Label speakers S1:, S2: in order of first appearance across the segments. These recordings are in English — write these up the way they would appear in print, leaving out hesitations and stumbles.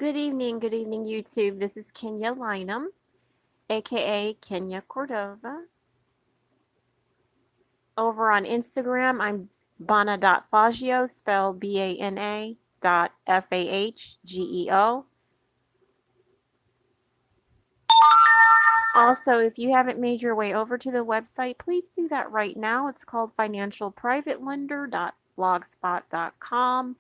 S1: Good evening, YouTube. This is Kenya Lynham, aka Kenya Cordova. Over on Instagram, I'm Bana.Fagio, spelled Bana.Fahgeo. Also, if you haven't made your way over to the website, please do that right now. It's called financialprivatelender.blogspot.com.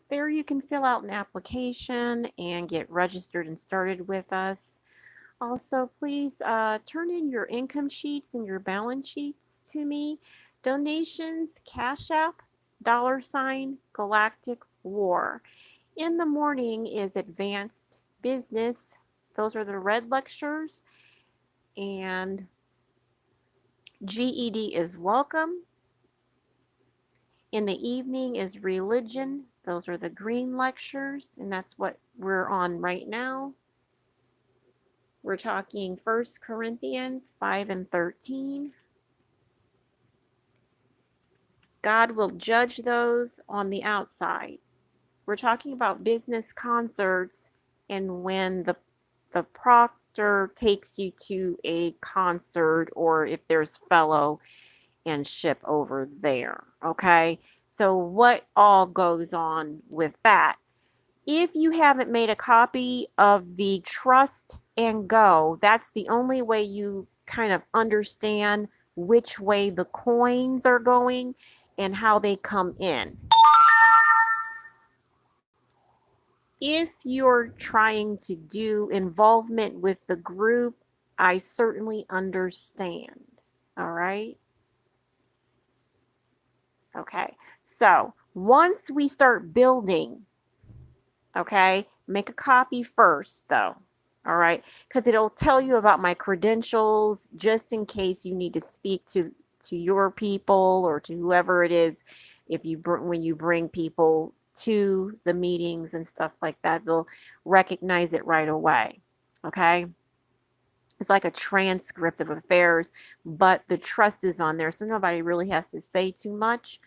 S1: There you can fill out an application and get registered and started with us. Also, please turn in your income sheets and your balance sheets to me. Donations, Cashapp, $, galacticwar. In the morning is advanced business. Those are the red lectures. And GED is welcome. In the evening is religion. Those are the green lectures, and that's what we're on right now. We're talking 1 Corinthians 5 and 13. God will judge those on the outside. We're talking about business concerts and when the proctor takes you to a concert or if there's fellowship over there. Okay. So what all goes on with that? If you haven't made a copy of the Trust and Go, that's the only way you kind of understand which way the coins are going and how they come in. If you're trying to do involvement with the group, I certainly understand. All right. Okay. So once we start building, okay, make a copy first though. All right. Because it'll tell you about my credentials just in case you need to speak to your people or to whoever it is. If you when you bring people to the meetings and stuff like that, they'll recognize it right away. Okay. It's like a transcript of affairs, but the trust is on there, so nobody really has to say too much.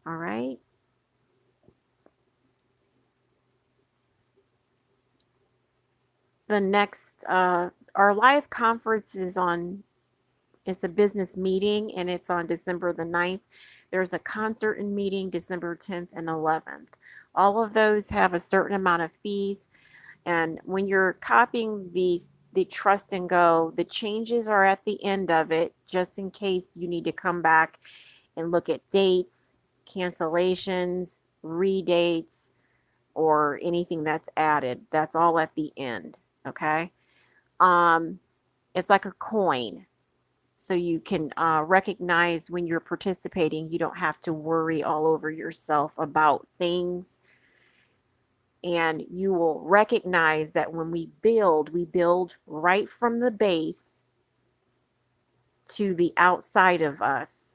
S1: All right. The next, our live conference is on, it's a business meeting and it's on December the 9th. There's a concert and meeting December 10th and 11th. All of those have a certain amount of fees. And when you're copying the Trust and Go, the changes are at the end of it, just in case you need to come back and look at dates, cancellations, redates, or anything that's added. That's all at the end. Okay. It's like a coin. So you can recognize when you're participating, you don't have to worry all over yourself about things. And you will recognize that when we build right from the base to the outside of us.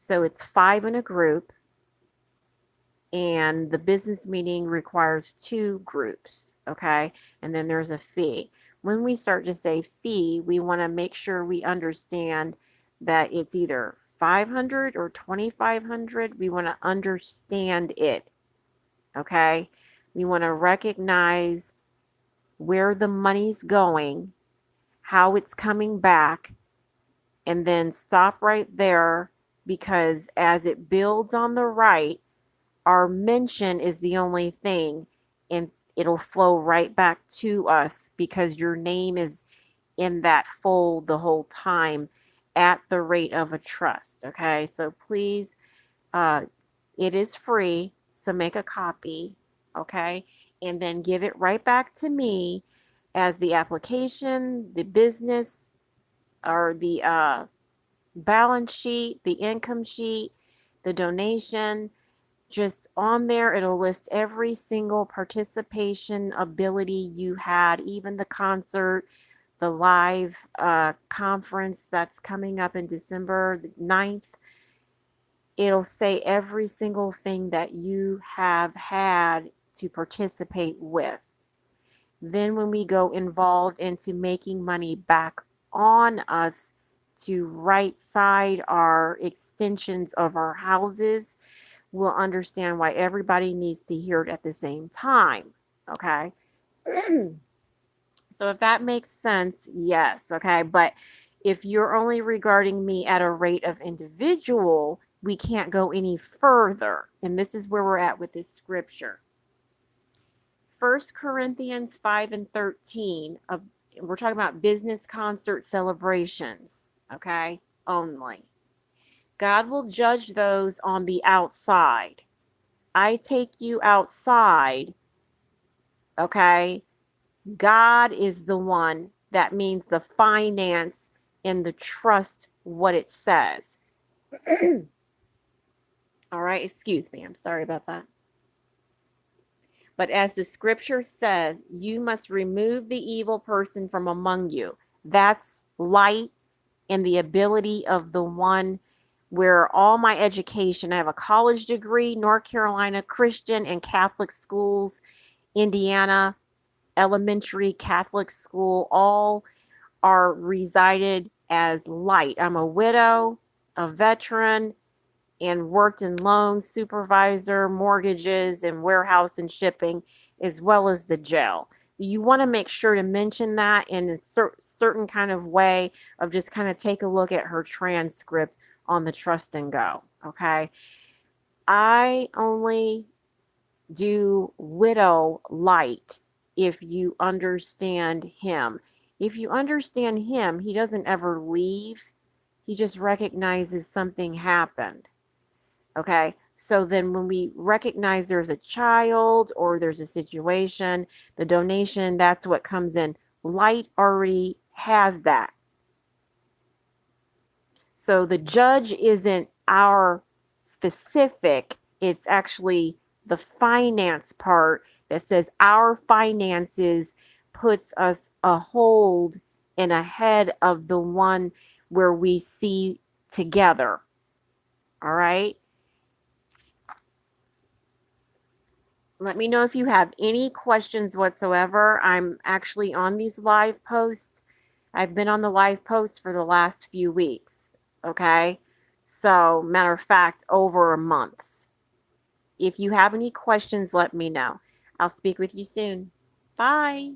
S1: So it's 5 in a group, and the business meeting requires 2 groups, okay? And then there's a fee. When we start to say fee, we want to make sure we understand that it's either 500 or 2,500. We want to understand it, okay? We want to recognize where the money's going, how it's coming back, and then stop right there, because as it builds on the right, our mention is the only thing, and it'll flow right back to us because your name is in that fold the whole time at the rate of a trust. Okay, so please, it is free, so make a copy, okay, and then give it right back to me as the application, the business, or the balance sheet, the income sheet, the donation. Just on there, it'll list every single participation ability you had, even the concert, the live conference that's coming up in December the 9th. It'll say every single thing that you have had to participate with. Then when we go involved into making money back on us to right side our extensions of our houses, we'll understand why everybody needs to hear it at the same time. Okay. So if that makes sense, yes, okay. But if you're only regarding me at a rate of individual, we can't go any further. And this is where we're at with this scripture. 1 Corinthians 5 and 13, we're talking about business concert celebrations, okay, only. God will judge those on the outside. I take you outside, okay? God is the one that means the finance and the trust what it says. All right, excuse me. I'm sorry about that. But as the scripture says, you must remove the evil person from among you. That's light and the ability of the one where all my education, I have a college degree, North Carolina Christian and Catholic schools, Indiana elementary Catholic school, all are resided as light. I'm a widow, a veteran, and worked in loans, supervisor, mortgages, and warehouse and shipping, as well as the jail. You want to make sure to mention that in a certain kind of way of just kind of take a look at her transcript on the trust and go. Okay. I only do widow light if you understand him. If you understand him, he doesn't ever leave. He just recognizes something happened. Okay. So then when we recognize there's a child or there's a situation, the donation, that's what comes in. Light already has that. So the judge isn't our specific, it's actually the finance part that says our finances puts us a hold and ahead of the one where we see together. All right. Let me know if you have any questions whatsoever. I'm actually on these live posts. I've been on the live posts for the last few weeks. Okay. So, matter of fact, over a month. If you have any questions, let me know. I'll speak with you soon. Bye.